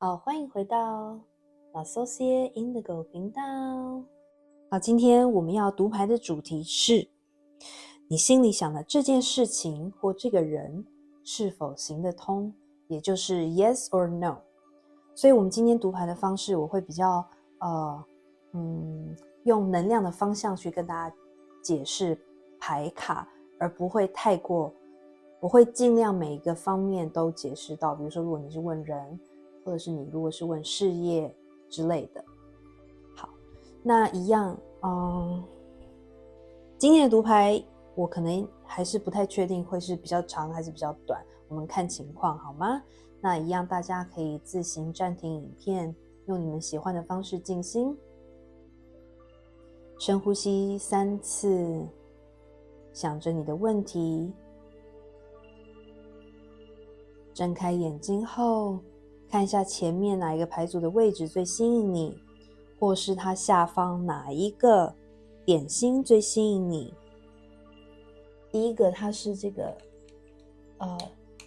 好，欢迎回到 L'Associée Indigo 频道。好，今天我们要读牌的主题是你心里想的这件事情或这个人是否行得通，也就是 yes or no。所以我们今天读牌的方式，我会比较用能量的方向去跟大家解释牌卡，而不会太过，我会尽量每一个方面都解释到，比如说如果你是问人，或者是你如果是问事业之类的。好，那一样今天的读牌我可能还是不太确定会是比较长还是比较短，我们看情况好吗？那一样大家可以自行暂停影片，用你们喜欢的方式静心，深呼吸3次，想着你的问题，睁开眼睛后看一下前面哪一个牌组的位置最吸引你，或是它下方哪一个点心最吸引你。第一个它是这个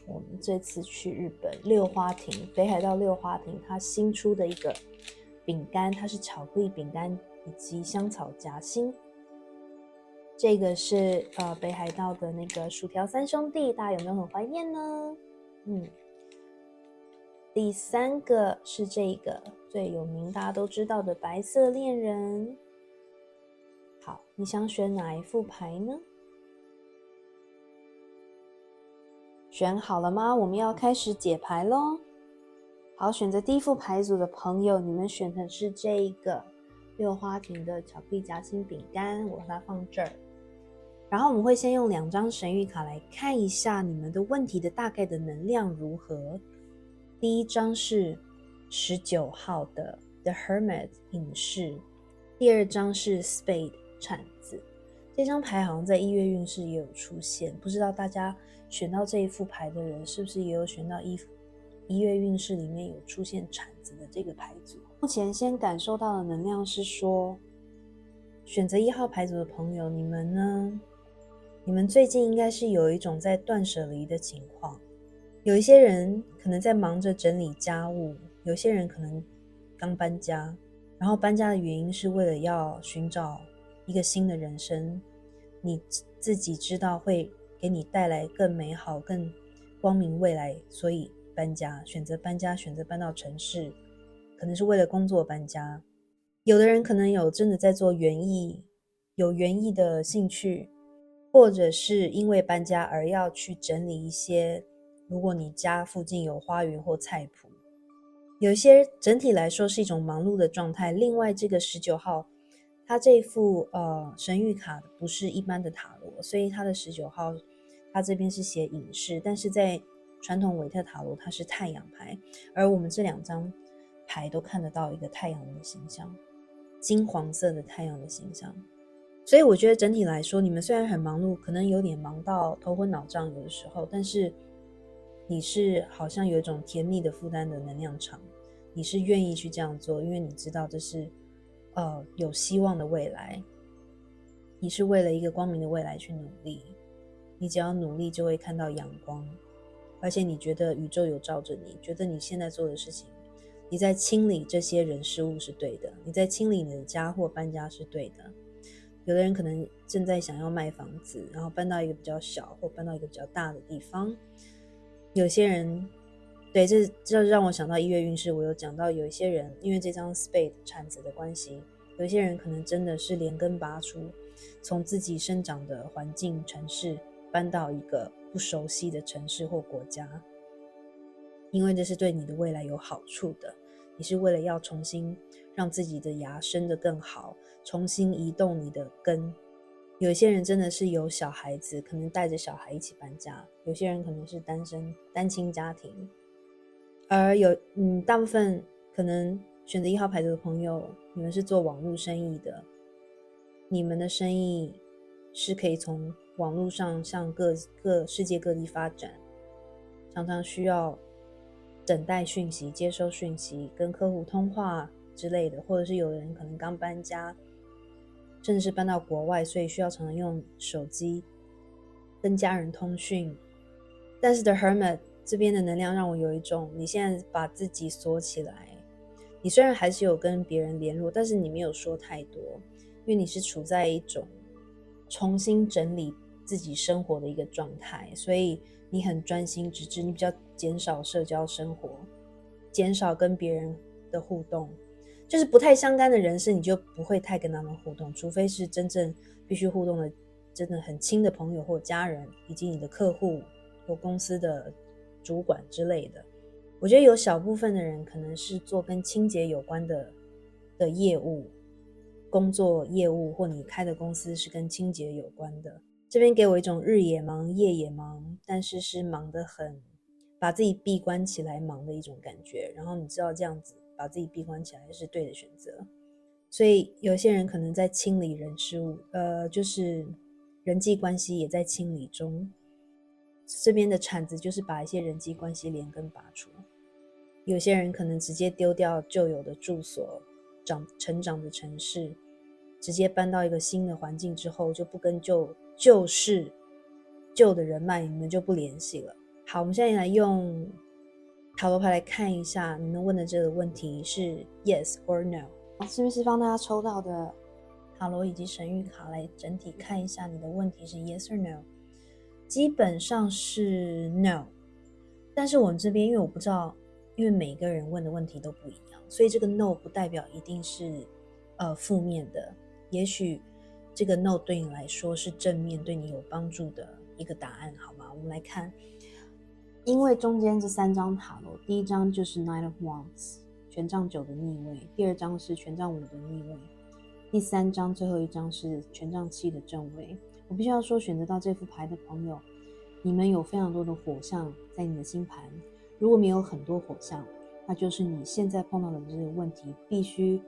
我们这次去日本六花亭，北海道六花亭它新出的一个饼干，它是巧克力饼干以及香草夹心。这个是北海道的那个薯条三兄弟，大家有没有很怀念呢？第三个是这个最有名大家都知道的白色恋人。好，你想选哪一副牌呢？选好了吗？我们要开始解牌咯。好，选择第一副牌组的朋友，你们选的是这个六花亭的巧克力夹心饼干，我把它放这儿。然后我们会先用2张神谕卡来看一下你们的问题的大概的能量如何。第一张是19号的 The Hermit 隐士，第二张是 Spade 铲子。这张牌好像在1月运势也有出现，不知道大家选到这一副牌的人是不是也有选到1月运势里面有出现铲子的这个牌组。目前先感受到的能量是说，选择1号牌组的朋友，你们呢？你们最近应该是有一种在断舍离的情况，有一些人可能在忙着整理家务，有些人可能刚搬家，然后搬家的原因是为了要寻找一个新的人生，你自己知道会给你带来更美好更光明未来，所以搬家，选择搬家，选择搬到城市，可能是为了工作搬家。有的人可能有真的在做园艺，有园艺的兴趣，或者是因为搬家而要去整理一些，如果你家附近有花园或菜圃，有一些整体来说是一种忙碌的状态。另外这个19号它这副神谕卡不是一般的塔罗，所以它的19号它这边是写隐士，但是在传统韦特塔罗它是太阳牌，而我们这2张牌都看得到一个太阳的形象，金黄色的太阳的形象。所以我觉得整体来说，你们虽然很忙碌，可能有点忙到头昏脑胀有的时候，但是你是好像有一种甜蜜的负担的能量场，你是愿意去这样做，因为你知道这是有希望的未来，你是为了一个光明的未来去努力，你只要努力就会看到阳光，而且你觉得宇宙有照着你，觉得你现在做的事情，你在清理这些人事物是对的，你在清理你的家或搬家是对的。有的人可能正在想要卖房子，然后搬到一个比较小或搬到一个比较大的地方。有些人对，这让我想到1月运势，我有讲到有一些人因为这张 Spade 铲子的关系，有一些人可能真的是连根拔出，从自己生长的环境城市搬到一个不熟悉的城市或国家，因为这是对你的未来有好处的，你是为了要重新让自己的芽生得更好，重新移动你的根。有些人真的是有小孩子，可能带着小孩一起搬家，有些人可能是单亲家庭，而大部分可能选择1号牌的朋友，你们是做网络生意的，你们的生意是可以从网络上向各世界各地发展，常常需要等待讯息、接收讯息、跟客户通话之类的，或者是有的人可能刚搬家，甚至是搬到国外，所以需要常常用手机跟家人通讯。但是 The Hermit 这边的能量让我有一种，你现在把自己锁起来，你虽然还是有跟别人联络，但是你没有说太多，因为你是处在一种重新整理自己生活的一个状态，所以你很专心致志，你比较减少社交生活，减少跟别人的互动，就是不太相干的人士你就不会太跟他们互动，除非是真正必须互动的真的很亲的朋友或家人，以及你的客户或公司的主管之类的。我觉得有小部分的人可能是做跟清洁有关的业务，工作业务，或你开的公司是跟清洁有关的。这边给我一种日也忙夜也忙，但是是忙得很，把自己闭关起来忙的一种感觉，然后你知道这样子把自己闭关起来是对的选择。所以有些人可能在清理人事物，就是人际关系也在清理中。这边的铲子就是把一些人际关系连根拔除。有些人可能直接丢掉旧有的住所，成长的城市，直接搬到一个新的环境之后，就不跟旧的人脉，你们就不联系了。好，我们现在来用塔罗牌来看一下你们问的这个问题是 yes or no。是不是帮大家抽到的塔罗以及神谕卡来整体看一下你的问题是 yes or no？ 基本上是 no， 但是我们这边因为我不知道，因为每个人问的问题都不一样，所以这个 no 不代表一定是负面的，也许这个 no 对你来说是正面，对你有帮助的一个答案，好吗？我们来看，因为中间这3张塔罗，第一张就是 Nine of Wands， 权杖9的逆位，第2张是权杖5的逆位，第3张最后一张是权杖7的正位。我必须要说，选择到这副牌的朋友，你们有非常多的火象在你的星盘，如果没有很多火象，那就是你现在碰到的这个问题必须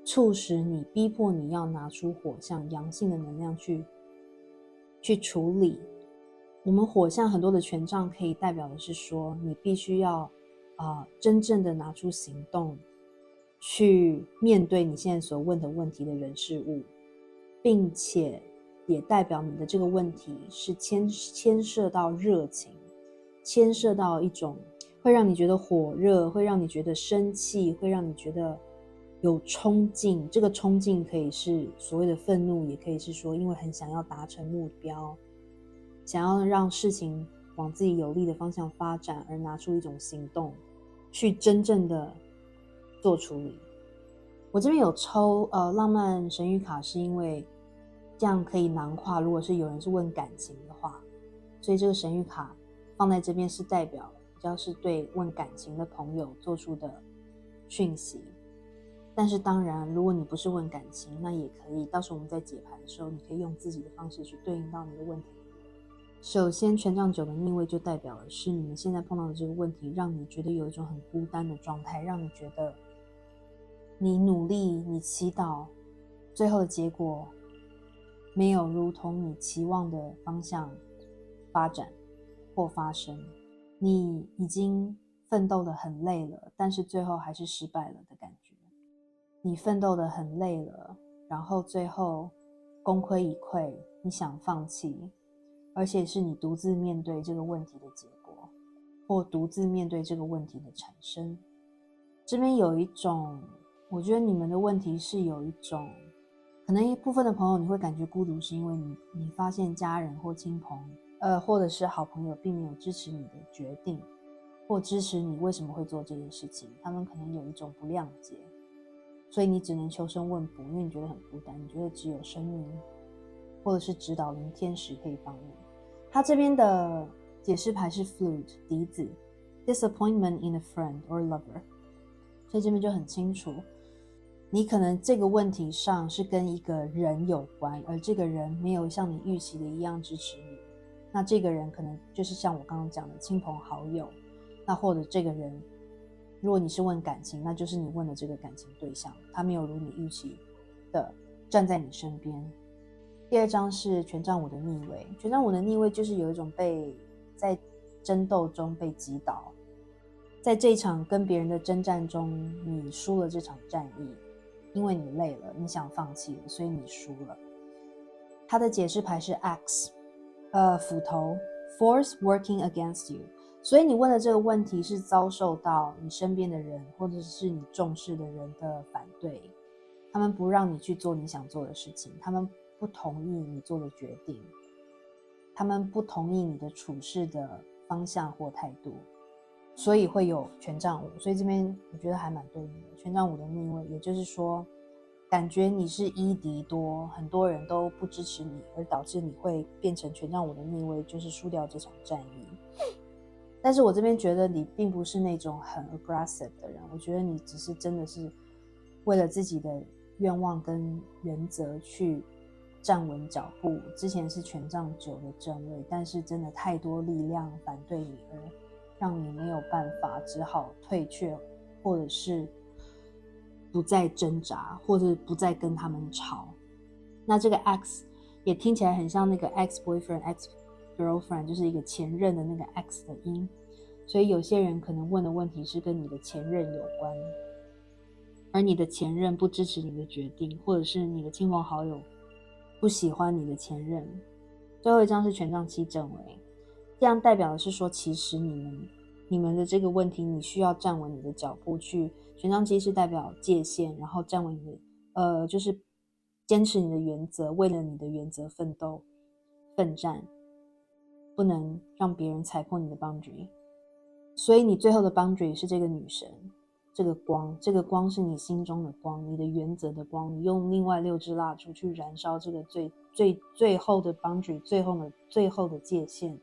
促使你，逼迫你要拿出火象阳性的能量去处理。我们火象很多的权杖可以代表的是说，你必须要真正的拿出行动去面对你现在所问的问题的人事物，并且也代表你的这个问题是牵涉到热情，牵涉到一种会让你觉得火热，会让你觉得生气，会让你觉得有冲劲。这个冲劲可以是所谓的愤怒，也可以是说因为很想要达成目标，想要让事情往自己有利的方向发展，而拿出一种行动去真正的做处理。我这边有抽浪漫神谕卡，是因为这样可以囊括，如果是有人是问感情的话，所以这个神谕卡放在这边是代表比较是对问感情的朋友做出的讯息。但是当然，如果你不是问感情，那也可以，到时候我们在解牌的时候，你可以用自己的方式去对应到你的问题。首先权杖9的逆位就代表的是你们现在碰到的这个问题让你觉得有一种很孤单的状态，让你觉得你努力你祈祷，最后的结果没有如同你期望的方向发展或发生，你已经奋斗得很累了，但是最后还是失败了的感觉。你奋斗得很累了，然后最后功亏一篑，你想放弃，而且是你独自面对这个问题的结果，或独自面对这个问题的产生。这边有一种，我觉得你们的问题是有一种，可能一部分的朋友你会感觉孤独，是因为你发现家人或亲朋或者是好朋友并没有支持你的决定，或支持你为什么会做这件事情，他们可能有一种不谅解，所以你只能求生问卜，因为你觉得很孤单，你觉得只有神明或者是指导灵天使可以帮你。他这边的解释牌是 flute 笛子 disappointment in a friend or lover， 所以这边就很清楚，你可能这个问题上是跟一个人有关，而这个人没有像你预期的一样支持你，那这个人可能就是像我刚刚讲的亲朋好友，那或者这个人如果你是问感情，那就是你问的这个感情对象他没有如你预期的站在你身边。第2张是权杖5的逆位，权杖5的逆位就是有一种在争斗中被击倒，在这一场跟别人的征战中你输了这场战役，因为你累了，你想放弃了，所以你输了。他的解释牌是 axe， 斧头 force working against you，所以你问的这个问题是遭受到你身边的人或者是你重视的人的反对，他们不让你去做你想做的事情，他们不同意你做的决定，他们不同意你的处事的方向或态度，所以会有权杖五。所以这边我觉得还蛮对应的，权杖五的逆位，也就是说感觉你是一敌多，很多人都不支持你，而导致你会变成权杖五的逆位，就是输掉这场战役。但是我这边觉得你并不是那种很 aggressive 的人，我觉得你只是真的是为了自己的愿望跟原则去站稳脚步。之前是权杖九的正位，但是真的太多力量反对你，而让你没有办法，只好退却，或者是不再挣扎，或者不再跟他们吵。那这个 X 也听起来很像那个 ex boyfriend、ex girlfriend， 就是一个前任的那个 X 的音。所以有些人可能问的问题是跟你的前任有关，而你的前任不支持你的决定，或者是你的亲朋好友不喜欢你的前任。最后一张是权杖七正位，这样代表的是说，其实你们的这个问题，你需要站稳你的脚步去。权杖七是代表界限，然后站稳你的就是坚持你的原则，为了你的原则奋斗奋战，不能让别人踩破你的 boundary。 所以你最后的 boundary 是这个女神，这个光是你心中的光，你的原则的光，你用另外6支蜡烛去燃烧这个最后的 boundary， 最后的界限，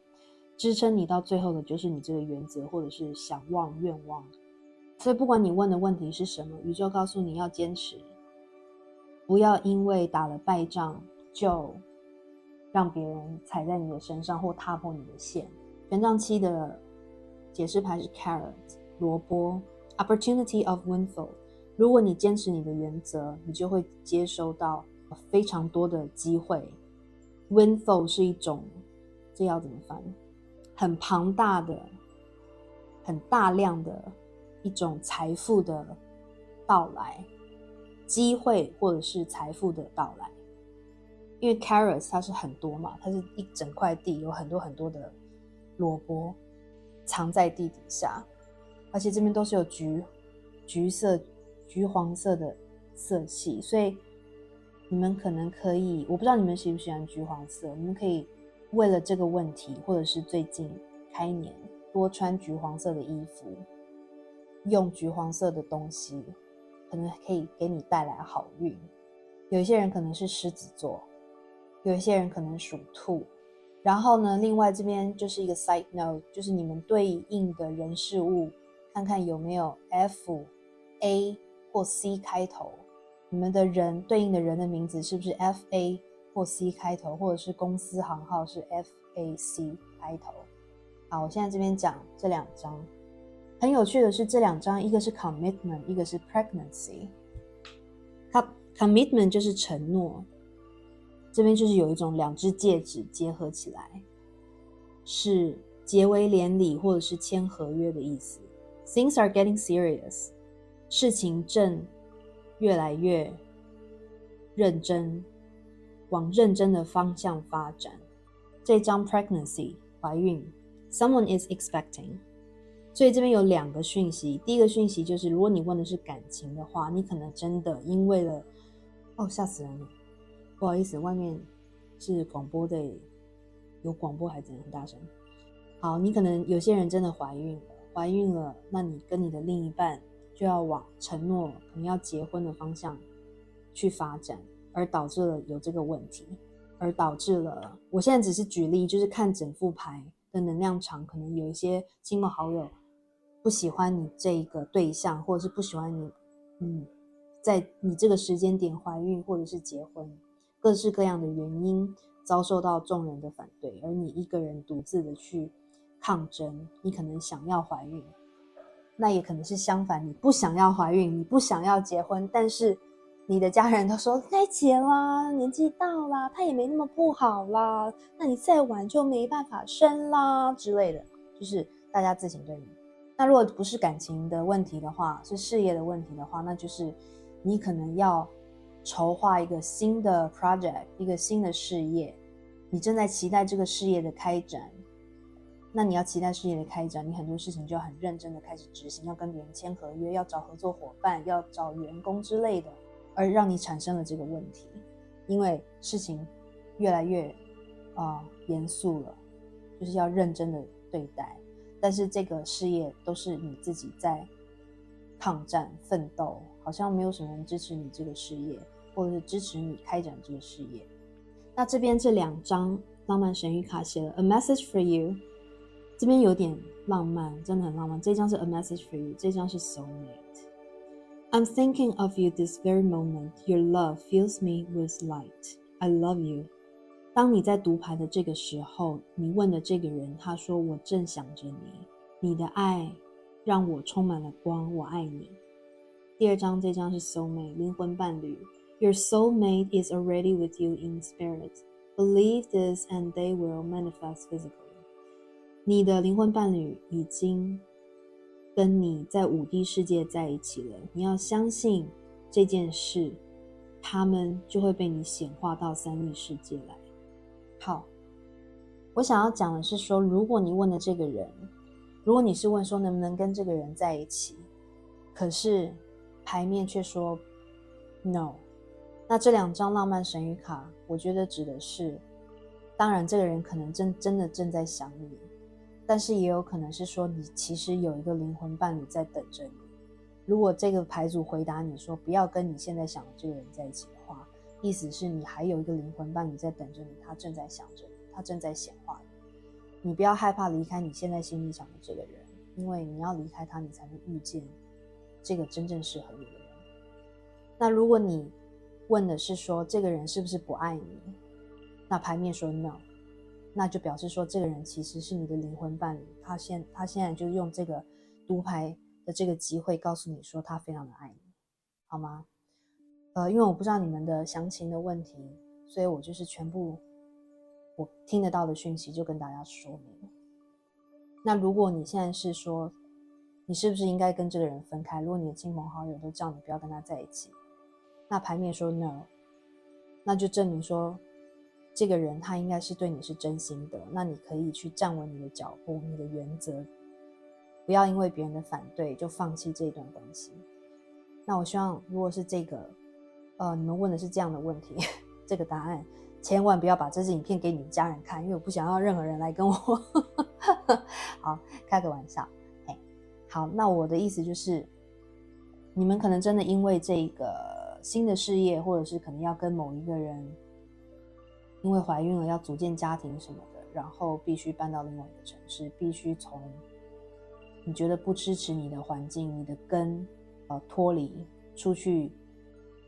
支撑你到最后的就是你这个原则或者是想望愿望。所以不管你问的问题是什么，宇宙告诉你要坚持，不要因为打了败仗就让别人踩在你的身上或踏破你的线。权杖七的解释牌是 carrot 萝卜， opportunity of windfall。 如果你坚持你的原则，你就会接收到非常多的机会。 windfall 是一种，这要怎么翻，很庞大的很大量的一种财富的到来，机会或者是财富的到来。因为 carrots 它是很多嘛，它是一整块地，有很多很多的萝卜藏在地底下，而且这边都是有橘色、橘黄色的色系，所以你们可能可以，我不知道你们喜不喜欢橘黄色，你们可以为了这个问题，或者是最近开年多穿橘黄色的衣服，用橘黄色的东西，可能可以给你带来好运。有一些人可能是狮子座，有一些人可能属兔。然后呢，另外这边就是一个 side note， 就是你们对应的人事物，看看有没有 F、A 或 C 开头，你们的人对应的人的名字是不是 FA 或 C 开头，或者是公司行号是 FAC 开头。好，我现在这边讲这2张。很有趣的是，这2张一个是 commitment， 一个是 pregnancy。 commitment 就是承诺，这边就是有一种2只戒指结合起来，是结为连理或者是签合约的意思。 Things are getting serious， 事情正越来越认真，往认真的方向发展。这张 pregnancy 怀孕， someone is expecting。 所以这边有2个讯息。第一个讯息就是，如果你问的是感情的话，你可能真的因为了吓死人了，不好意思，外面是广播的，有广播还真的很大声。好，你可能有些人真的怀孕了，那你跟你的另一半就要往承诺可能要结婚的方向去发展，而导致了有这个问题，而导致了，我现在只是举例，就是看整副牌的能量场，可能有一些亲朋好友不喜欢你这个对象，或者是不喜欢你在你这个时间点怀孕或者是结婚，各式各样的原因遭受到众人的反对，而你一个人独自的去抗争。你可能想要怀孕，那也可能是相反，你不想要怀孕，你不想要结婚，但是你的家人都说该结啦，年纪到啦，他也没那么不好啦，那你再晚就没办法生啦之类的，就是大家自行对应。那如果不是感情的问题的话，是事业的问题的话，那就是你可能要筹划一个新的 project， 一个新的事业，你正在期待这个事业的开展，那你要期待事业的开展，你很多事情就要很认真的开始执行，要跟别人签合约，要找合作伙伴，要找员工之类的，而让你产生了这个问题，因为事情越来越严肃了，就是要认真的对待，但是这个事业都是你自己在抗战奋斗，好像没有什么人支持你这个事业，或者是支持你开展这个事业。那这边这2张浪漫神谕卡写了 A message for you， 这边有点浪漫，真的很浪漫。这张是 A message for you， 这张是 soulmate。I'm thinking of you this very moment. Your love fills me with light. I love you. 当你在读牌的这个时候，你问的这个人，他说我正想着你，你的爱让我充满了光，我爱你。第2张这张是 soulmate， 灵魂伴侣。Your soulmate is already with you in spirit. Believe this and they will manifest physically. 你的灵魂伴侣已经跟你在5D 世界在一起了，你要相信这件事，他们就会被你显化到3力世界来。好，我想要讲的是说，如果你问的这个人，如果你是问说能不能跟这个人在一起，可是牌面却说 no， 那这2张浪漫神谕卡，我觉得指的是，当然这个人可能真的正在想你，但是也有可能是说你其实有一个灵魂伴侣在等着你。如果这个牌组回答你说不要跟你现在想的这个人在一起的话，意思是你还有一个灵魂伴侣在等着你，他正在想着你，他正在显化你。你不要害怕离开你现在心里想的这个人，因为你要离开他，你才能遇见这个真正适合你的人。那如果你问的是说这个人是不是不爱你，那牌面说 no， 那就表示说这个人其实是你的灵魂伴侣，他现在就用这个读牌的这个机会告诉你说他非常的爱你，好吗？因为我不知道你们的详情的问题，所以我就是全部我听得到的讯息就跟大家说明。那如果你现在是说你是不是应该跟这个人分开，如果你的亲朋好友都叫你不要跟他在一起，那牌面说 no， 那就证明说这个人他应该是对你是真心的，那你可以去站稳你的脚步，你的原则，不要因为别人的反对就放弃这段关系。那我希望如果是这个你们问的是这样的问题这个答案千万不要把这支影片给你的家人看，因为我不想要任何人来跟我好，开个玩笑。好，那我的意思就是你们可能真的因为这个新的事业，或者是可能要跟某一个人因为怀孕了要组建家庭什么的，然后必须搬到另外一个城市，必须从你觉得不支持你的环境，你的根脱离出去，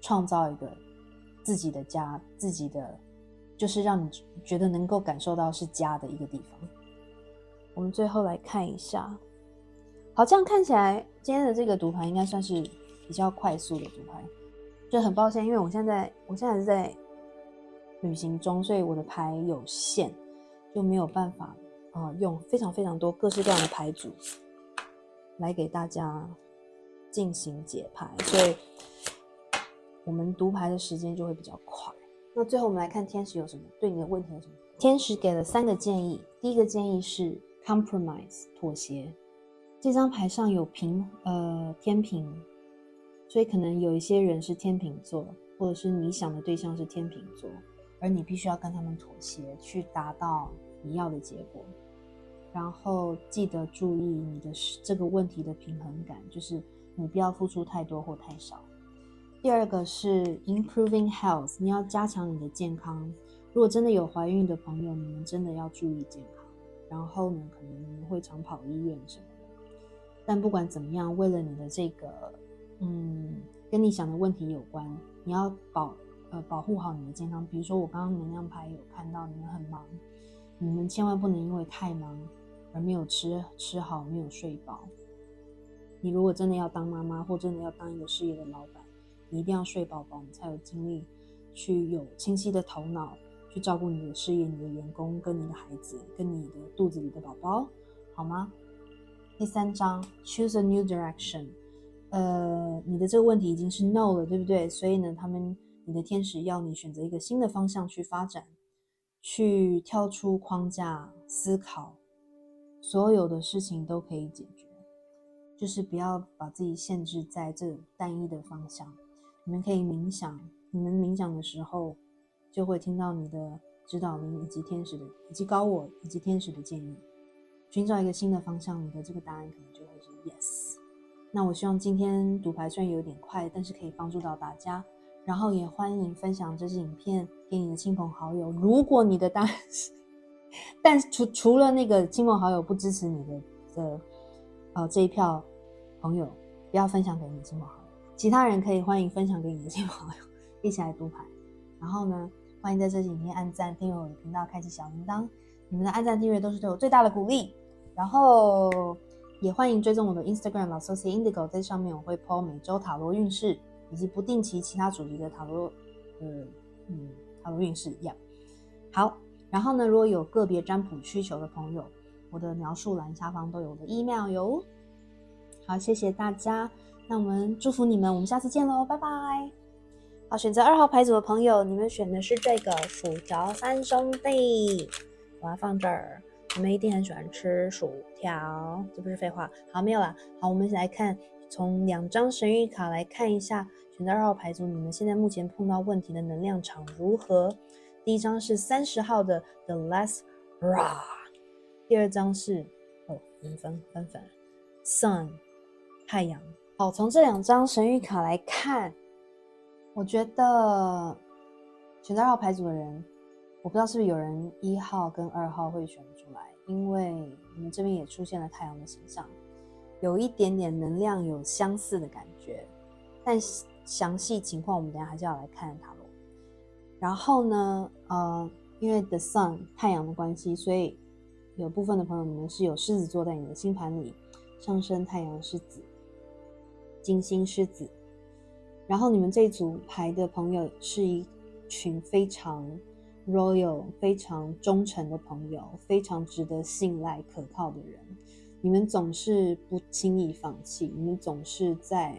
创造一个自己的家，自己的就是让你觉得能够感受到是家的一个地方。我们最后来看一下，好，这样看起来今天的这个读牌应该算是比较快速的读牌，就很抱歉，因为我现在是在旅行中，所以我的牌有限，就没有办法用非常非常多各式各样的牌组来给大家进行解牌，所以我们读牌的时间就会比较快。那最后我们来看天使有什么对你的问题有什么。天使给了3个建议，第一个建议是 compromise 妥协。这张牌上有天平，所以可能有一些人是天秤座，或者是你想的对象是天秤座，而你必须要跟他们妥协，去达到你要的结果。然后记得注意你的这个问题的平衡感，就是你不要付出太多或太少。第二个是 improving health， 你要加强你的健康。如果真的有怀孕的朋友，你们真的要注意健康。然后呢，可能你们会常跑医院什么的。但不管怎么样，为了你的这个跟你想的问题有关，你要保护好你的健康。比如说我刚刚能量牌有看到你们很忙，你们千万不能因为太忙而没有吃好，没有睡饱。你如果真的要当妈妈，或真的要当一个事业的老板，你一定要睡饱饱，你才有精力去有清晰的头脑去照顾你的事业、你的员工、跟你的孩子、跟你的肚子里的宝宝，好吗？第3章 choose a new direction， 你的这个问题已经是 no 了，对不对？所以呢，你的天使要你选择一个新的方向去发展，去跳出框架思考。所有的事情都可以解决，就是不要把自己限制在这个单一的方向。你们可以冥想，你们冥想的时候就会听到你的指导灵以及天使的以及高我以及天使的建议，寻找一个新的方向，你的这个答案可能就会是 yes。 那我希望今天读牌虽然有点快，但是可以帮助到大家，然后也欢迎分享这支影片给你的亲朋好友。如果你的答案是但除了那个亲朋好友不支持你的这一票朋友，不要分享给你的亲朋好友，其他人可以欢迎分享给你的亲朋好友一起来读牌。然后呢，欢迎在这支影片按赞、订阅我的频道、开启小铃铛，你们的按赞订阅都是对我最大的鼓励。然后也欢迎追踪我的 Instagram 老 Soci Indigo， 在上面我会 po 每周塔罗运势以及不定期其他主题的塔罗运势一样。好，然后呢，如果有个别占卜需求的朋友，我的描述栏下方都有我的 email 哟。好，谢谢大家，那我们祝福你们，我们下次见咯，拜拜。好，选择2号牌组的朋友，你们选的是这个薯条三兄弟，我要放这儿。你们一定很喜欢吃薯条，这不是废话。好，没有啦。好，我们一起来看，从2张神谕卡来看一下，选择2号牌组，你们现在目前碰到问题的能量场如何？第一张是30号的 The Last Ra， 第二张是翻反 Sun 太阳。好，从这2张神谕卡来看，我觉得选择2号牌组的人，我不知道是不是有人1号跟2号会选出来，因为你们这边也出现了太阳的形象，有一点点能量有相似的感觉，但详细情况我们等一下还是要来看塔罗。然后呢因为 The Sun 太阳的关系，所以有部分的朋友你们是有狮子座在你的星盘里，上升太阳狮子，金星狮子。然后你们这一组牌的朋友是一群非常 royal 非常忠诚的朋友，非常值得信赖可靠的人。你们总是不轻易放弃，你们总是在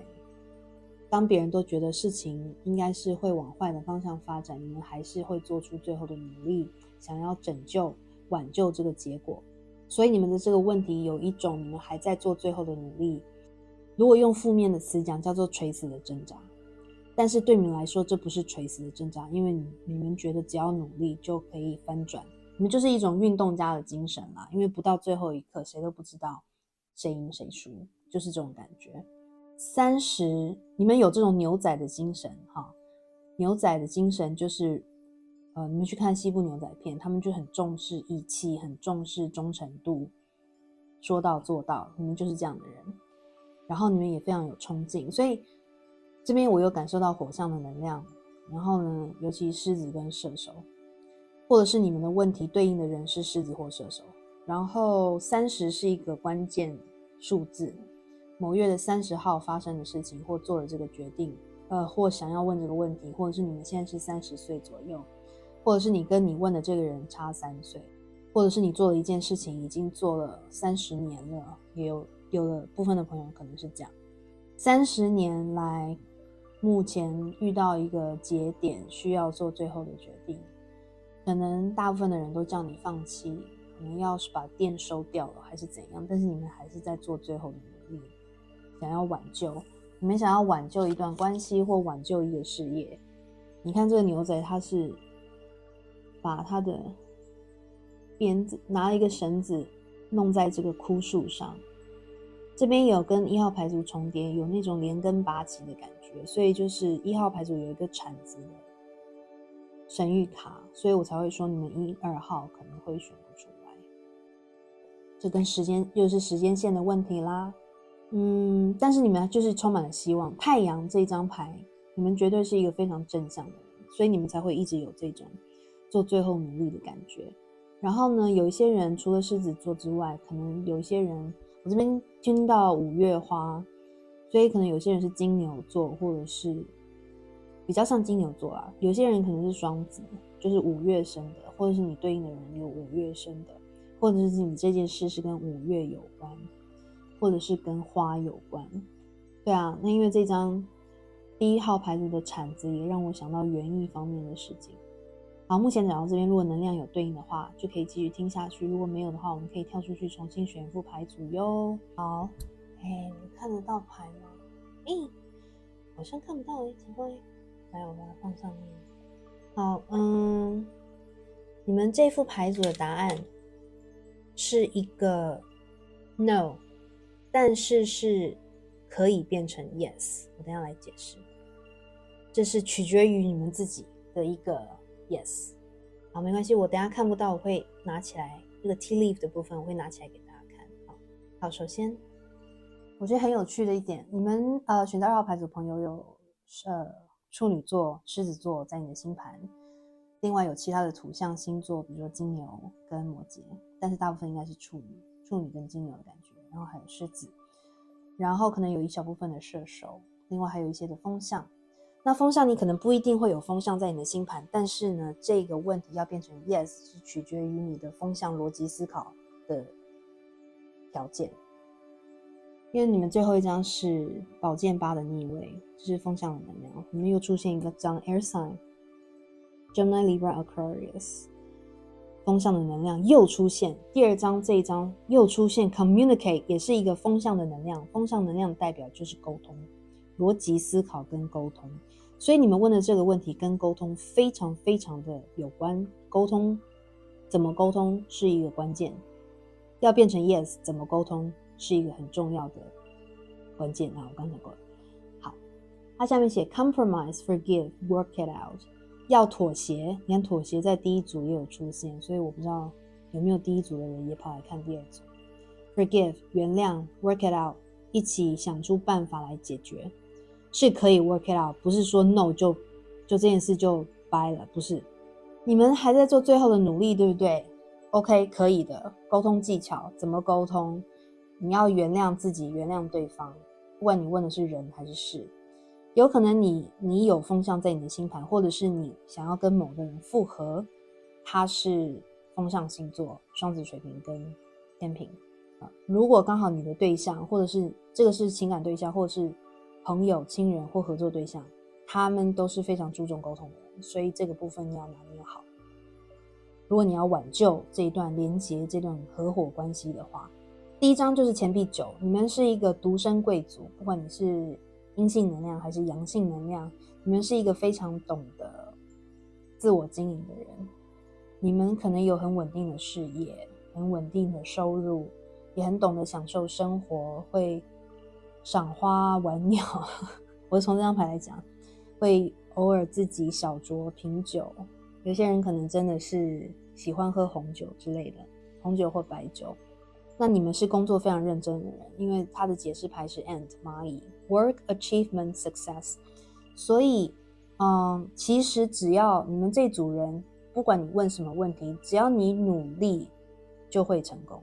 当别人都觉得事情应该是会往坏的方向发展，你们还是会做出最后的努力，想要拯救挽救这个结果。所以你们的这个问题有一种你们还在做最后的努力，如果用负面的词讲叫做垂死的挣扎，但是对你们来说这不是垂死的挣扎，因为你们觉得只要努力就可以翻转，你们就是一种运动家的精神啦，因为不到最后一刻谁都不知道谁赢谁输，就是这种感觉。30，你们有这种牛仔的精神哈，牛仔的精神就是你们去看西部牛仔片，他们就很重视义气，很重视忠诚度，说到做到，你们就是这样的人。然后你们也非常有冲劲，所以这边我有感受到火象的能量。然后呢，尤其狮子跟射手，或者是你们的问题对应的人是狮子或射手。然后30是一个关键数字，某月的30号发生的事情，或做了这个决定，或想要问这个问题，或者是你们现在是30岁左右，或者是你跟你问的这个人差3岁，或者是你做了一件事情已经做了30年了，也有的部分的朋友可能是这样，30年来目前遇到一个节点，需要做最后的决定，可能大部分的人都叫你放弃，可能要是把店收掉了还是怎样，但是你们还是在做最后的努力，想要挽救，你们想要挽救一段关系或挽救一个事业。你看这个牛仔，他是把他的鞭子拿了一个绳子弄在这个枯树上，这边有跟1号牌组重叠，有那种连根拔起的感觉，所以就是1号牌组有一个铲子的神谕卡，所以我才会说你们1、2号可能会选不出来，这跟时间又是时间线的问题啦。但是你们就是充满了希望。太阳这张牌，你们绝对是一个非常正向的人，所以你们才会一直有这种做最后努力的感觉。然后呢，有一些人除了狮子座之外，可能有一些人，我这边听到5月花，所以可能有些人是金牛座，或者是比较像金牛座啦。有些人可能是双子，就是5月生的，或者是你对应的人有5月生的，或者是你这件事是跟5月有关，或者是跟花有关。对啊，那因为这张第1号牌子的铲子也让我想到园艺方面的事情。好，目前讲到这边，如果能量有对应的话，就可以继续听下去。如果没有的话，我们可以跳出去重新选一副牌组哟。好，你看得到牌吗？好像看不到奇怪。来，我把它放上面。好，你们这副牌组的答案是一个 no， 但是是可以变成 yes。我等一下来解释，这是取决于你们自己的一个 yes。好，没关系，我等一下看不到，我会拿起来这个 tea leaf 的部分，我会拿起来给大家看。好，首先我觉得很有趣的一点，你们选到2号牌组朋友有处女座、狮子座在你的星盘，另外有其他的土象星座，比如说金牛跟摩羯，但是大部分应该是处女跟金牛的感觉，然后还有狮子，然后可能有一小部分的射手，另外还有一些的风象。那风象你可能不一定会有风象在你的星盘，但是呢，这个问题要变成 yes 是取决于你的风象逻辑思考的条件。因为你们最后一张是宝剑8的逆位，就是风象的能量，你们又出现一个张 air sign Gemini Libra Aquarius， 风象的能量又出现，第2张这一张又出现 communicate， 也是一个风象的能量，风象能量代表就是沟通，逻辑思考跟沟通，所以你们问的这个问题跟沟通非常非常的有关，沟通怎么沟通是一个关键，要变成 yes 怎么沟通是一个很重要的关键啊！我刚才过了。好，它下面写 compromise, forgive, work it out， 要妥协。你看妥协在第一组也有出现，所以我不知道有没有第一组的人也跑来看第2组。forgive 原谅 ，work it out 一起想出办法来解决，是可以 work it out， 不是说 no 就这件事就掰了，不是。你们还在做最后的努力，对不对？OK， 可以的。沟通技巧怎么沟通？你要原谅自己，原谅对方，不管你问的是人还是事。有可能你有风象在你的星盘，或者是你想要跟某个人复合，他是风象星座，双子、水瓶跟天秤。如果刚好你的对象，或者是这个是情感对象，或者是朋友、亲人或合作对象，他们都是非常注重沟通的人，所以这个部分你要拿捏好。如果你要挽救这一段连结、这段合伙关系的话，第1张就是钱币9，你们是一个独身贵族，不管你是阴性能量还是阳性能量，你们是一个非常懂得自我经营的人，你们可能有很稳定的事业，很稳定的收入，也很懂得享受生活，会赏花玩鸟我从这张牌来讲，会偶尔自己小酌品酒，有些人可能真的是喜欢喝红酒之类的，红酒或白酒。那你们是工作非常认真的人，因为它的解释牌是 Ant 蚂蚁 Work Achievement Success， 所以其实只要你们这组人，不管你问什么问题，只要你努力就会成功。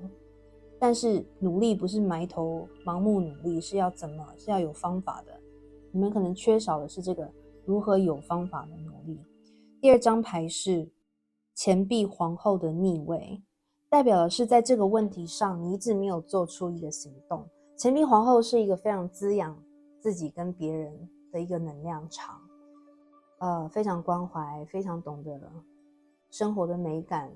但是努力不是埋头盲目努力，是要有方法的。你们可能缺少的是这个如何有方法的努力。第2张牌是钱币皇后的逆位，代表的是在这个问题上你一直没有做出一个行动。钱币皇后是一个非常滋养自己跟别人的一个能量场，非常关怀，非常懂得生活的美感，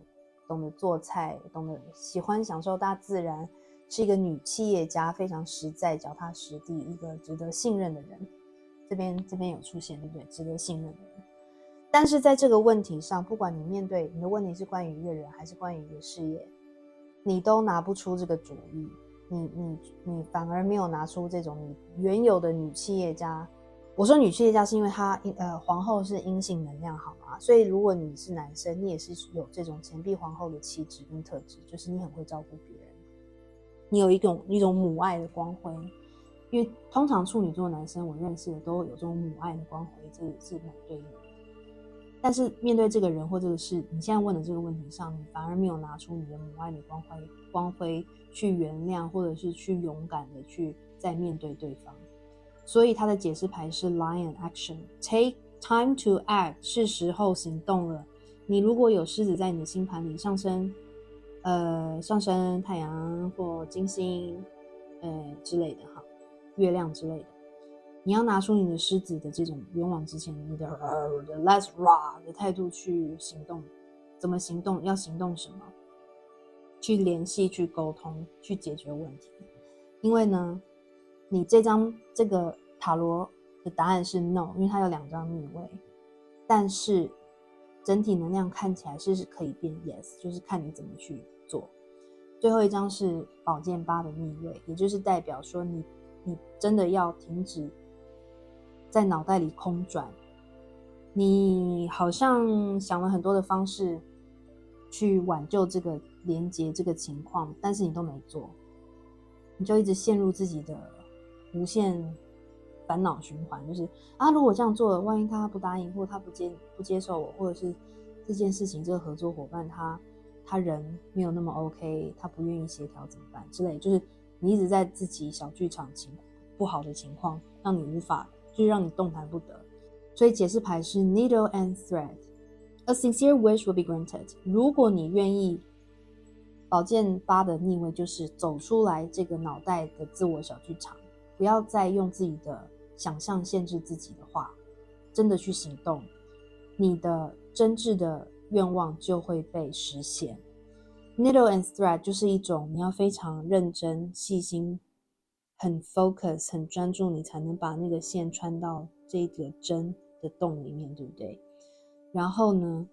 懂得做菜，懂得喜欢享受大自然，是一个女企业家，非常实在脚踏实地，一个值得信任的人。这边有出现，对不对？值得信任的人。但是在这个问题上，不管你面对你的问题是关于一个人还是关于一个事业，你都拿不出这个主意，你反而没有拿出这种你原有的女企业家。我说女企业家是因为她皇后是阴性能量，好吗？所以如果你是男生，你也是有这种钱币皇后的气质跟特质，就是你很会照顾别人，你有一种母爱的光辉。因为通常处女座男生我认识的都有这种母爱的光辉，这也是蛮对应的。但是面对这个人或这个事，你现在问的这个问题上，你反而没有拿出你的母爱的光辉去原谅，或者是去勇敢的去再面对对方。所以他的解释牌是 Lion Action， Take time to act， 是时候行动了。你如果有狮子在你的星盘里，上升太阳或金星之类的哈，月亮之类的，你要拿出你的狮子的这种勇往直前，你的let's rock 的态度去行动。怎么行动？要行动什么？去联系，去沟通，去解决问题。因为呢，你这个塔罗的答案是 no， 因为它有2张逆位，但是整体能量看起来是可以变 yes， 就是看你怎么去做。最后一张是宝剑8的逆位，也就是代表说你真的要停止在脑袋里空转，你好像想了很多的方式去挽救这个连结这个情况，但是你都没做，你就一直陷入自己的无限烦恼循环，就是如果这样做了，万一他不答应，或他不接受我，或者是这件事情这个合作伙伴他人没有那么 OK， 他不愿意协调怎么办之类，就是你一直在自己小剧场不好的情况，让你无法，就是让你动弹不得。所以解释牌是 Needle and Thread， A sincere wish will be granted。 如果你愿意，宝剑8的逆位就是走出来这个脑袋的自我小剧场，不要再用自己的想象限制自己的话，真的去行动，你的真挚的愿望就会被实现。 Needle and Thread 就是一种你要非常认真细心，很 focus 很专注，你才能把那个线穿到这个针的洞里面，对不对？然后呢，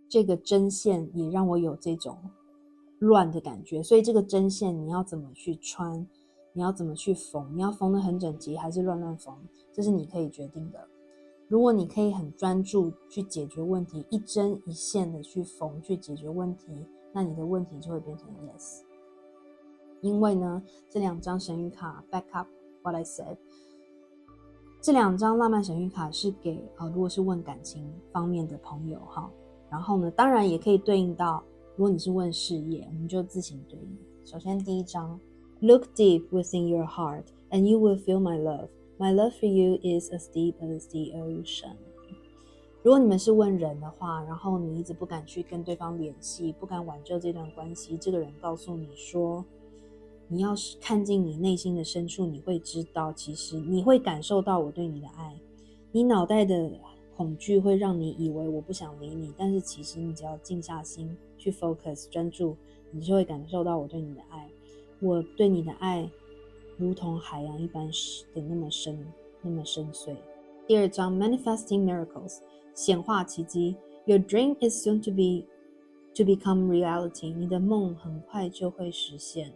这个针线也让我有这种乱的感觉，所以这个针线你要怎么去穿，你要怎么去缝，你要缝得很整齐还是乱缝，这是你可以决定的。如果你可以很专注去解决问题，一针一线的去缝去解决问题，那你的问题就会变成 yes。 因为呢，这2张神谕卡 back up what I said， 这2张浪漫神谕卡是给如果是问感情方面的朋友哈，然后呢当然也可以对应到如果你是问事业，我们就自行对应。首先第1张 Look deep within your heart and you will feel my love. My love for you is as deep as the ocean. 如果你们是问人的话，然后你一直不敢去跟对方联系，不敢挽救这段关系，这个人告诉你说，你要是看进你内心的深处，你会知道，其实你会感受到我对你的爱。你脑袋的恐惧会让你以为我不想理你，但是其实你只要静下心去 focus 专注，你就会感受到我对你的爱。我对你的爱如同海洋一般的那么深，那么深邃。第2张 Manifesting Miracles， 显化奇迹。 Your dream is soon to become reality， 你的梦很快就会实现。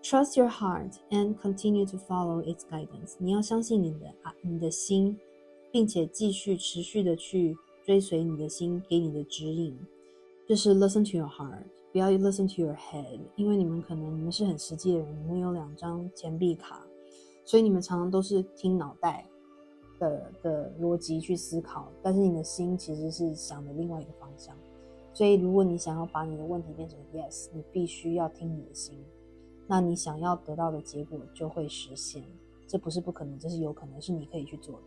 Trust your heart and continue to follow its guidance， 你要相信你的心，并且持续的去追随你的心给你的指引。就是 listen to your heart， 不要 listen to your head， 因为你们是很实际的人，你们有2张钱币卡，所以你们常常都是听脑袋的逻辑去思考，但是你的心其实是想的另外一个方向。所以如果你想要把你的问题变成 yes， 你必须要听你的心，那你想要得到的结果就会实现。这不是不可能，这是有可能，是你可以去做的。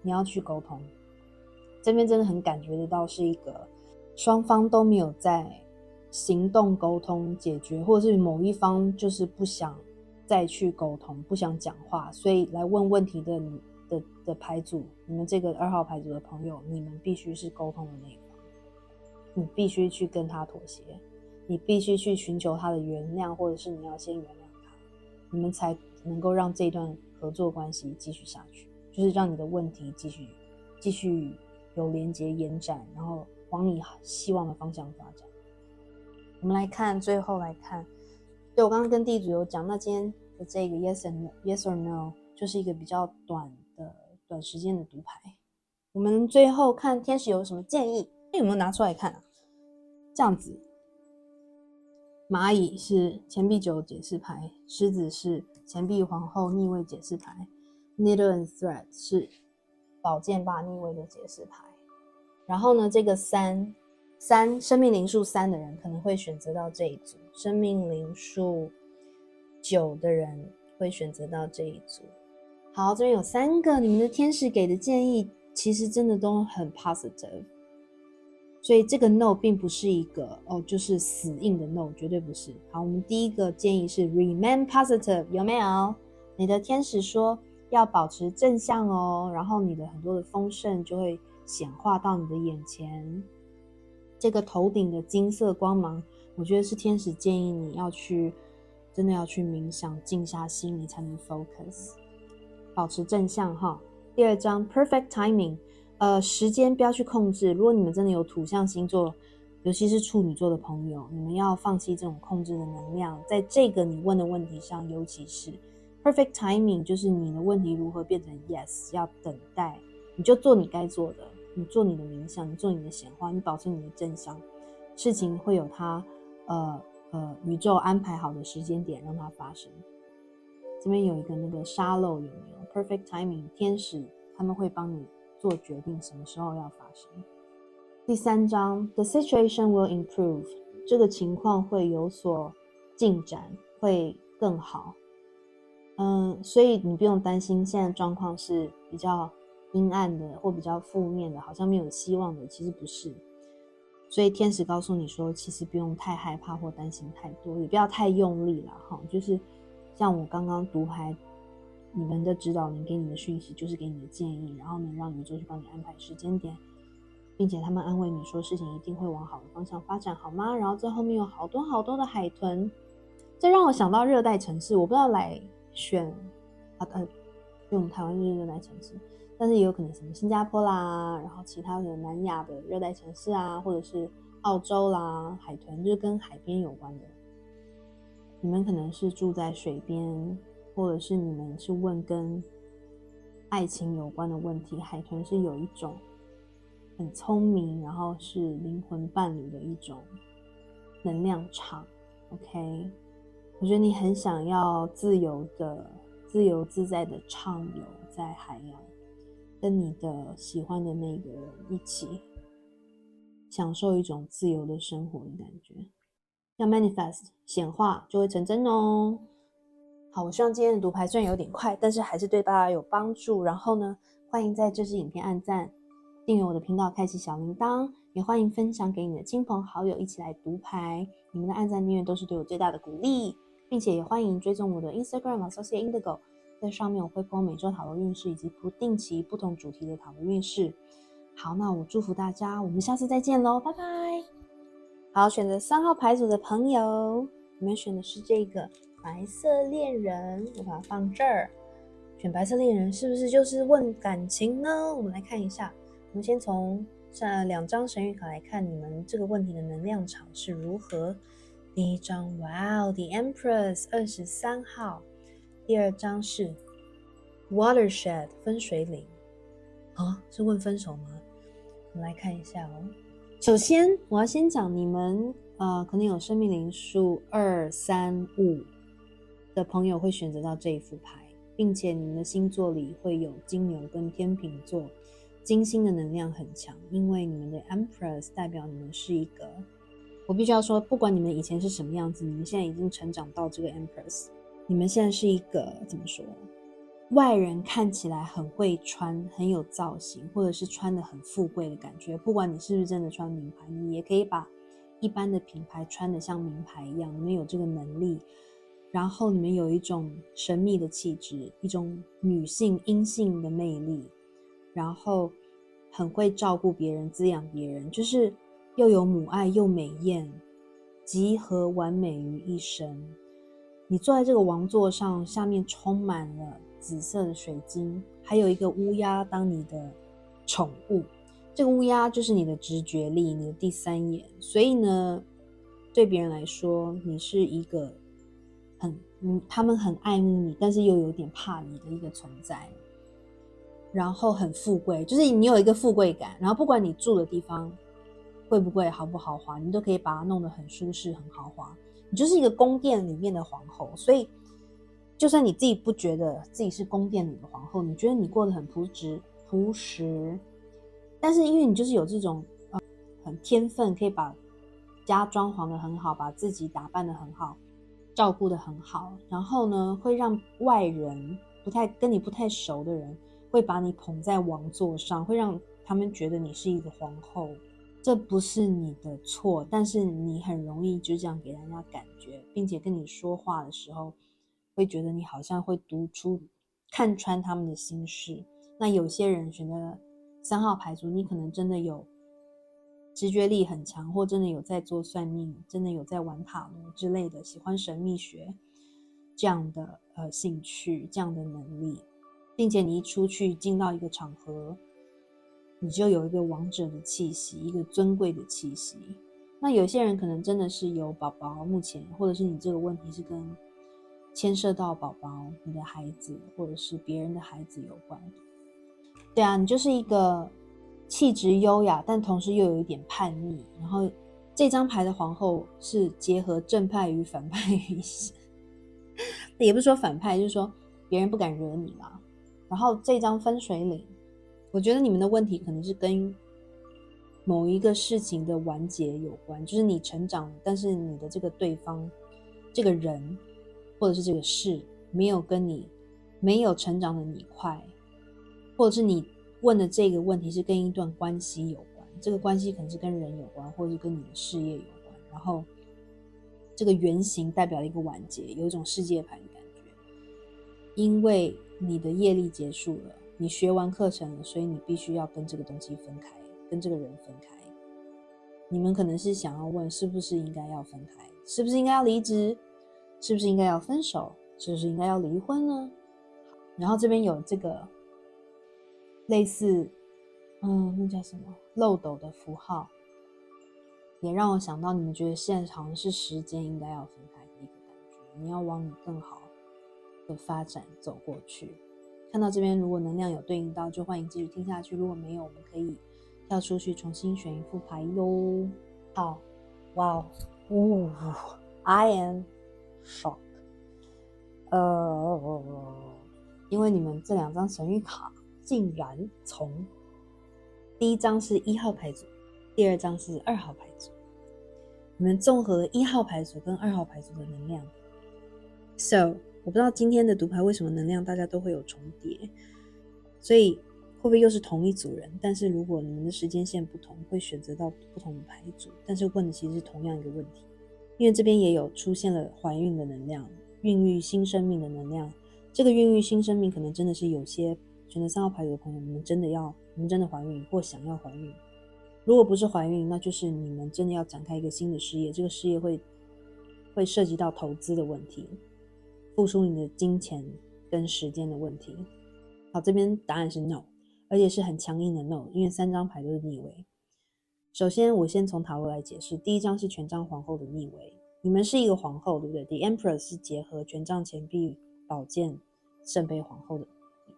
你要去沟通，这边真的很感觉得到是一个双方都没有在行动沟通解决，或者是某一方就是不想再去沟通，不想讲话，所以来问问题的牌组，你们这个2号牌组的朋友，你们必须是沟通的那一方，你必须去跟他妥协，你必须去寻求他的原谅，或者是你要先原谅他，你们才能够让这段合作关系继续下去，就是让你的问题继续有连接延展，然后往你希望的方向发展。我们来看，最后来看，对，我刚刚跟地主有讲，那今天的这个 yes or no 就是一个比较短时间的读牌。我们最后看天使有什么建议，有没有拿出来看啊？这样子，蚂蚁是钱币9解释牌，狮子是钱币皇后逆位解释牌， Needle and Thread 是宝剑8逆位的解释牌。然后呢，这个3生命灵数3的人可能会选择到这一组，生命灵数9的人会选择到这一组。好，这边有3个，你们的天使给的建议其实真的都很 positive， 所以这个 no 并不是一个就是死硬的 no， 绝对不是。好，我们第一个建议是 remain positive， 有没有？你的天使说要保持正向哦，然后你的很多的丰盛就会显化到你的眼前。这个头顶的金色光芒，我觉得是天使建议你真的要去冥想，静下心，你才能 focus， 保持正向哈。第二章 perfect timing，时间不要去控制。如果你们真的有土象星座，尤其是处女座的朋友，你们要放弃这种控制的能量，在这个你问的问题上，尤其是 perfect timing， 就是你的问题如何变成 yes， 要等待，你就做你该做的，你做你的冥想，你做你的显化，你保持你的正向，事情会有它宇宙安排好的时间点让它发生。这边有一个那个沙漏有没有 perfect timing， 天使他们会帮你做决定什么时候要发生。第三章 The situation will improve， 这个情况会有所进展，会更好。所以你不用担心现在状况是比较阴暗的或比较负面的，好像没有希望的，其实不是。所以天使告诉你说，其实不用太害怕或担心太多，也不要太用力啦，就是像我刚刚读牌，你们的指导灵给你的讯息就是给你的建议，然后呢让宇宙去帮你安排时间点，并且他们安慰你说事情一定会往好的方向发展，好吗？然后这后面有好多好多的海豚，这让我想到热带城市，我不知道来选因为我们台湾就是热带城市，但是也有可能什么新加坡啦，然后其他的南亚的热带城市啊，或者是澳洲啦，海豚就是跟海边有关的。你们可能是住在水边，或者是你们是问跟爱情有关的问题，海豚是有一种很聪明，然后是灵魂伴侣的一种能量场。 OK， 我觉得你很想要自由自在的畅游在海洋，跟你的喜欢的那个人一起享受一种自由的生活的感觉。要 manifest 显化就会成真哦。好，我希望今天的读牌虽然有点快，但是还是对大家有帮助。然后呢，欢迎在这支影片按赞，订阅我的频道，开启小铃铛，也欢迎分享给你的亲朋好友一起来读牌。你们的按赞订阅都是对我最大的鼓励，并且也欢迎追踪我的 Instagram Associate Indigo， 在上面我会 po 每周塔罗运势以及不定期不同主题的塔罗运势。好，那我祝福大家，我们下次再见咯，拜拜。好，选择3号牌组的朋友，你们选的是这个白色恋人，我把它放这儿。选白色恋人是不是就是问感情呢？我们来看一下，我们先从2张神谕卡来看你们这个问题的能量场是如何。第一张 Wow The Empress 23号，第二张是 Watershed 分水岭是问分手吗？我们来看一下哦。首先我要先讲你们可能有生命灵数2、3、5的朋友会选择到这一副牌，并且你们的星座里会有金牛跟天秤座，金星的能量很强，因为你们的 Empress 代表你们是一个，我必须要说，不管你们以前是什么样子，你们现在已经成长到这个 Empress， 你们现在是一个怎么说，外人看起来很会穿，很有造型，或者是穿得很富贵的感觉。不管你是不是真的穿名牌，你也可以把一般的品牌穿得像名牌一样，你们有这个能力。然后你们有一种神秘的气质，一种女性阴性的魅力，然后很会照顾别人，滋养别人，就是又有母爱又美艳，集合完美于一身。你坐在这个王座上，下面充满了紫色的水晶，还有一个乌鸦当你的宠物。这个乌鸦就是你的直觉力，你的第三眼。所以呢，对别人来说，你是一个他们很爱慕你，但是又有点怕你的一个存在。然后很富贵，就是你有一个富贵感，然后不管你住的地方贵不贵，豪不豪华，你都可以把它弄得很舒适很豪华。你就是一个宫殿里面的皇后，所以就算你自己不觉得自己是宫殿里的皇后，你觉得你过得很朴实，但是因为你就是有这种很天分，可以把家装潢得很好，把自己打扮得很好，照顾得很好，然后呢会让外人跟你不太熟的人会把你捧在王座上，会让他们觉得你是一个皇后。这不是你的错，但是你很容易就这样给人家感觉，并且跟你说话的时候会觉得你好像会读出看穿他们的心事。那有些人选择3号牌组，你可能真的有直觉力很强，或真的有在做算命，真的有在玩塔罗之类的，喜欢神秘学这样的兴趣，这样的能力，并且你一出去进到一个场合，你就有一个王者的气息，一个尊贵的气息。那有些人可能真的是有宝宝，目前或者是你这个问题是跟牵涉到宝宝、你的孩子或者是别人的孩子有关。对啊，你就是一个气质优雅，但同时又有一点叛逆。然后这张牌的皇后是结合正派与反派于一，也不是说反派，就是说别人不敢惹你啦。然后这张分水岭，我觉得你们的问题可能是跟某一个事情的完结有关，就是你成长，但是你的这个对方、这个人或者是这个事没有跟你没有成长的你快，或者是你问的这个问题是跟一段关系有关，这个关系可能是跟人有关，或者是跟你的事业有关，然后这个圆形代表一个完结，有一种世界牌的感觉。因为你的业力结束了，你学完课程了，所以你必须要跟这个东西分开，跟这个人分开。你们可能是想要问，是不是应该要分开，是不是应该要离职，是不是应该要分手，是不是应该要离婚呢？然后这边有这个类似那叫什么漏斗的符号，也让我想到你们觉得现在好像是时间应该要分开的一个感觉，你要往你更好的发展走过去。看到这边如果能量有对应到，就欢迎继续听下去，如果没有，我们可以跳出去重新选一副牌咯。好，哇哦，I am shocked。因为你们这2张神谕卡竟然从第一张是1号牌组，第2张是2号牌组，你们综合了1号牌组跟2号牌组的能量。So 我不知道今天的读牌为什么能量大家都会有重叠，所以会不会又是同一组人？但是如果你们的时间线不同，会选择到不同的牌组，但是问的其实是同样一个问题。因为这边也有出现了怀孕的能量，孕育新生命的能量。这个孕育新生命可能真的是有些选择3号牌组的朋友，你们真的怀孕或想要怀孕。如果不是怀孕，那就是你们真的要展开一个新的事业，这个事业会涉及到投资的问题，付出你的金钱跟时间的问题。好，这边答案是 no， 而且是很强硬的 no， 因为3张牌都是逆位。首先我先从塔罗来解释，第一张是权杖皇后的逆位，你们是一个皇后，对不对？ The Empress 是结合权杖、钱币、宝剑、圣杯皇后的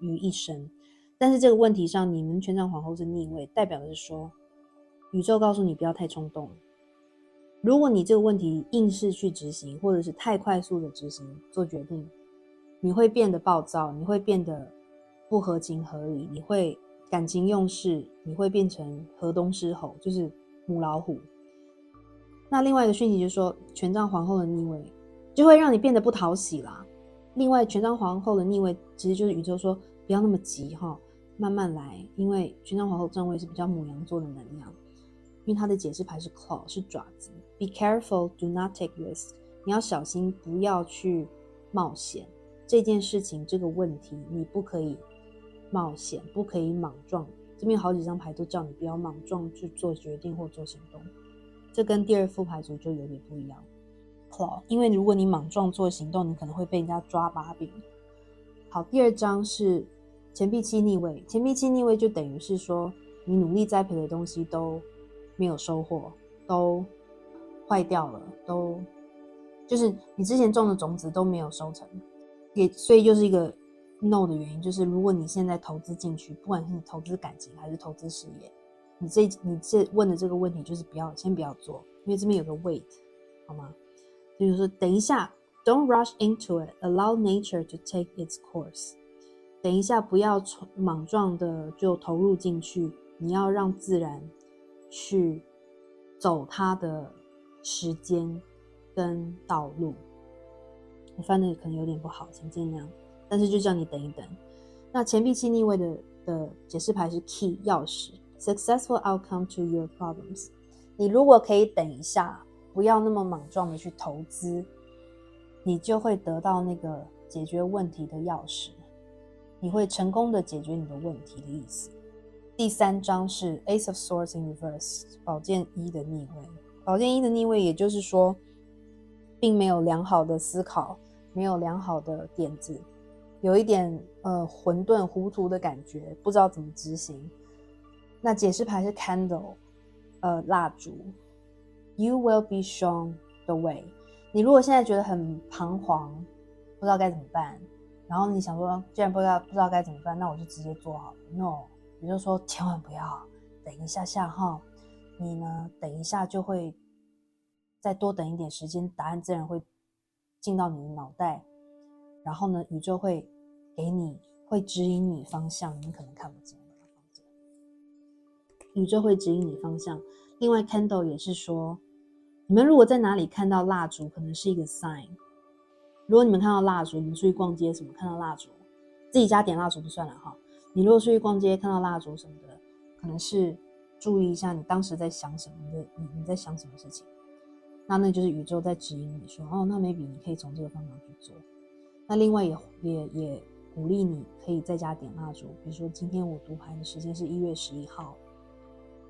于一身，但是这个问题上你们权杖皇后是逆位，代表的是说宇宙告诉你不要太冲动。如果你这个问题硬是去执行，或者是太快速的执行做决定，你会变得暴躁，你会变得不合情合理，你会感情用事，你会变成河东狮吼，就是母老虎。那另外一个讯息就是说，权杖皇后的逆位就会让你变得不讨喜啦。另外权杖皇后的逆位其实就是宇宙说不要那么急哈，慢慢来，因为权杖皇后正位是比较牡羊座的能量，因为它的解释牌是 claw， 是爪子。 Be careful, do not take risks， 你要小心，不要去冒险。这件事情这个问题你不可以冒险，不可以莽撞。这边有好几张牌都叫你不要莽撞去做决定或做行动，这跟第2副牌组就有点不一样。claw， 因为如果你莽撞做行动，你可能会被人家抓把柄。好，第2张是钱币7逆位，钱币7逆位就等于是说你努力栽培的东西都没有收获，都坏掉了，都就是你之前种的种子都没有收成，所以就是一个 no 的原因，就是如果你现在投资进去，不管是你投资感情还是投资事业，你这问的这个问题就是先不要做，因为这边有个 wait， 好吗？就是说等一下 ，don't rush into it， allow nature to take its course。等一下，不要莽撞的就投入进去，你要让自然去走它的时间跟道路。我翻的可能有点不好，请见谅，但是就叫你等一等。那钱币7逆位的解释牌是 key 钥匙 ，successful outcome to your problems。你如果可以等一下，不要那么莽撞的去投资，你就会得到那个解决问题的钥匙。你会成功的解决你的问题的意思。第3张是 Ace of Swords in Reverse， 宝剑一的逆位。宝剑一的逆位也就是说并没有良好的思考，没有良好的点子，有一点混沌糊涂的感觉，不知道怎么执行。那解释牌是 Candle， 蜡烛。You will be shown the way。 你如果现在觉得很彷徨，不知道该怎么办，然后你想说既然不知道该怎么办，那我就直接做好了。 No， 也就是说千万不要等一下下齁，你呢等一下就会再多等一点时间，答案自然会进到你的脑袋，然后呢宇宙会给你，会指引你方向，你可能看不见，宇宙会指引你方向。另外 Candle 也是说，你们如果在哪里看到蜡烛，可能是一个 sign。 如果你们看到蜡烛，你们出去逛街什么看到蜡烛，自己家点蜡烛不算了哈，你如果出去逛街看到蜡烛什么的，可能是注意一下你当时在想什么，你在想什么事情，那就是宇宙在指引你说，那 maybe 你可以从这个方向去做。那另外也鼓励你可以在家点蜡烛，比如说今天我读牌的时间是1月11号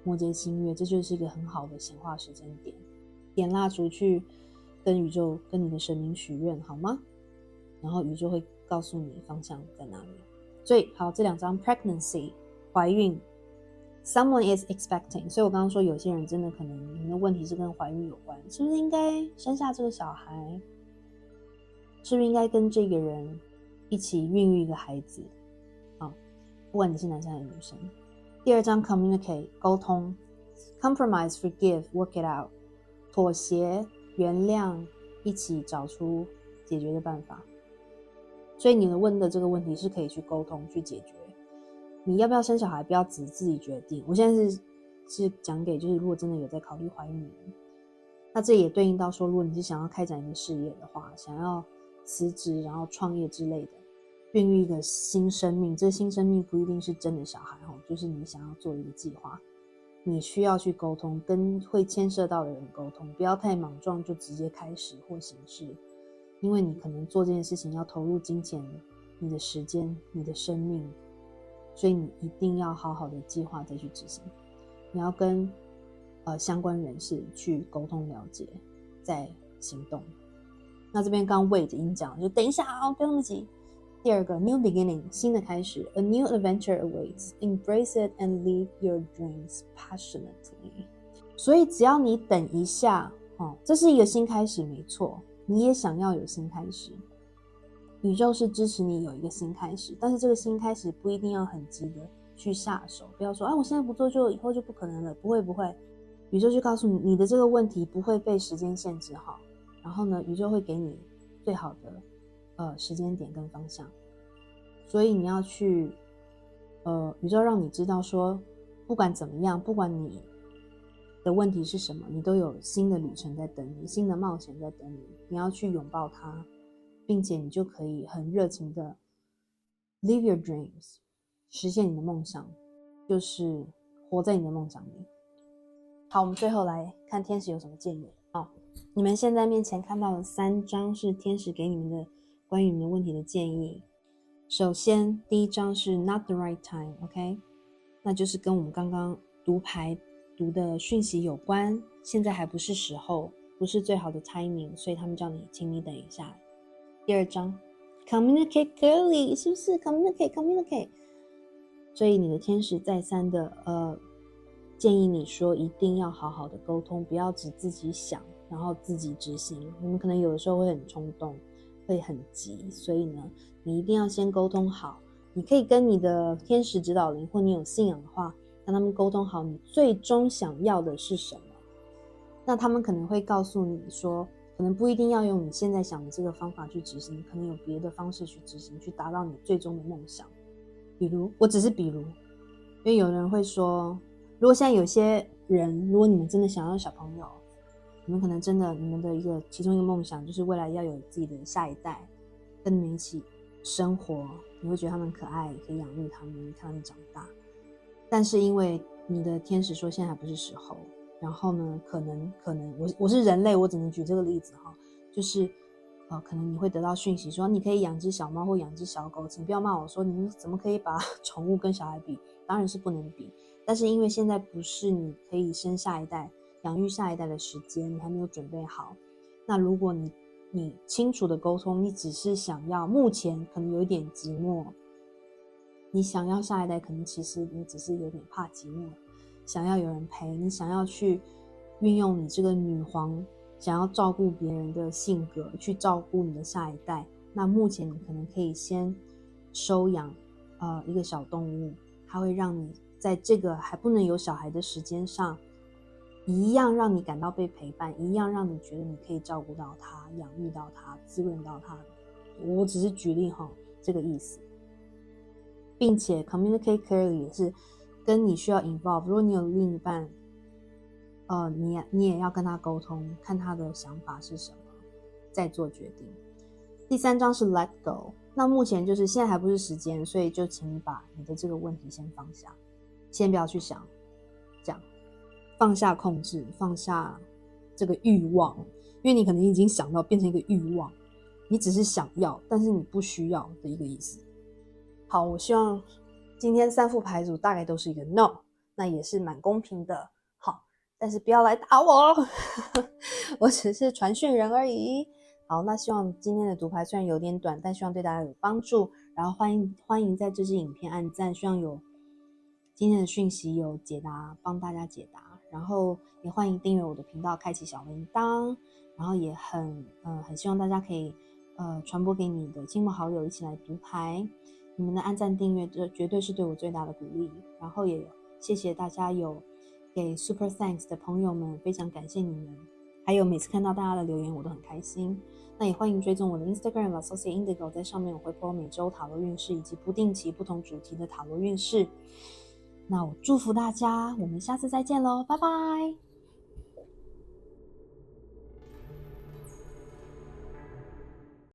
末节新月，这就是一个很好的显化时间点，点蜡烛去跟宇宙跟你的神明许愿好吗？然后宇宙会告诉你方向在哪里。所以好，这2张 pregnancy 怀孕， someone is expecting， 所以我刚刚说有些人真的可能你的问题是跟怀孕有关，是不是应该生下这个小孩，是不是应该跟这个人一起孕育一个孩子，不管你是男生还是女生。第2张 communicate 沟通， compromise forgive work it out 妥协原谅，一起找出解决的办法。所以你问的这个问题是可以去沟通去解决。你要不要生小孩不要只自己决定，我现在是讲给就是如果真的有在考虑怀孕的人，那这也对应到说如果你是想要开展一个事业的话，想要辞职然后创业之类的，孕育一个新生命，这新生命不一定是真的小孩，就是你想要做一个计划，你需要去沟通，跟会牵涉到的人沟通，不要太莽撞就直接开始或行事，因为你可能做这件事情要投入金钱、你的时间、你的生命，所以你一定要好好的计划再去执行。你要跟相关人士去沟通了解，再行动。那这边刚 wait 已经讲了，就等一下不用那么急。第2个 new beginning 新的开始， a new adventure awaits， embrace it and live your dreams passionately。 所以只要你等一下这是一个新开始没错，你也想要有新开始，宇宙是支持你有一个新开始，但是这个新开始不一定要很急的去下手，不要说我现在不做就以后就不可能了，不会，宇宙就告诉你你的这个问题不会被时间限制好，然后呢宇宙会给你最好的时间点跟方向。所以你要去宇宙让你知道说不管怎么样，不管你的问题是什么，你都有新的旅程在等你，新的冒险在等你，你要去拥抱它，并且你就可以很热情的 live your dreams， 实现你的梦想，就是活在你的梦想里。好，我们最后来看天使有什么建议。你们现在面前看到的3张是天使给你们的关于你们的问题的建议。首先第1张是 not the right time， OK， 那就是跟我们刚刚读牌读的讯息有关，现在还不是时候，不是最好的 timing， 所以他们叫你请你等一下。第2张 communicate clearly， 是不是 communicate， 所以你的天使再三的建议你说一定要好好的沟通，不要只自己想然后自己执行，你们可能有的时候会很冲动，会很急，所以呢你一定要先沟通好。你可以跟你的天使指导灵，或你有信仰的话跟他们沟通好你最终想要的是什么，那他们可能会告诉你说可能不一定要用你现在想的这个方法去执行，可能有别的方式去执行，去达到你最终的梦想。比如因为有人会说如果现在有些人，如果你们真的想要小朋友，你们可能真的你们的其中一个梦想就是未来要有自己的下一代跟你们一起生活，你会觉得他们可爱，可以养育他们，看他们长大，但是因为你的天使说现在还不是时候，然后呢可能我是人类，我只能举这个例子就是可能你会得到讯息说你可以养只小猫或养只小狗，请不要骂我说你怎么可以把宠物跟小孩比，当然是不能比，但是因为现在不是你可以生下一代养育下一代的时间，你还没有准备好。那如果你清楚的沟通，你只是想要目前可能有一点寂寞，你想要下一代，可能其实你只是有点怕寂寞，想要有人陪你，想要去运用你这个女皇想要照顾别人的性格去照顾你的下一代，那目前你可能可以先收养一个小动物，它会让你在这个还不能有小孩的时间上，一样让你感到被陪伴，一样让你觉得你可以照顾到它，养育到它，滋润到它。我只是举例这个意思，并且 communicate clearly 也是跟你需要 involve， 如果你有另一半你也要跟他沟通，看他的想法是什么，再做决定。第3章是 let go， 那目前就是现在还不是时间，所以就请你把你的这个问题先放下，先不要去想，这样放下控制，放下这个欲望，因为你可能已经想到变成一个欲望，你只是想要，但是你不需要的一个意思。好，我希望今天3副牌组大概都是一个 no， 那也是蛮公平的。好，但是不要来打我我只是传讯人而已。好，那希望今天的读牌虽然有点短，但希望对大家有帮助，然后欢迎在这支影片按赞，希望有今天的讯息有解答，帮大家解答，然后也欢迎订阅我的频道，开启小铃铛，然后也很希望大家可以传播给你的亲朋好友一起来读牌，你们的按赞订阅这绝对是对我最大的鼓励，然后也谢谢大家有给 Super Thanks 的朋友们，非常感谢你们，还有每次看到大家的留言我都很开心。那也欢迎追踪我的 Instagram Associate Indigo， 在上面我会 po 每周塔罗运势以及不定期不同主题的塔罗运势。那我祝福大家，我们下次再见咯，拜拜。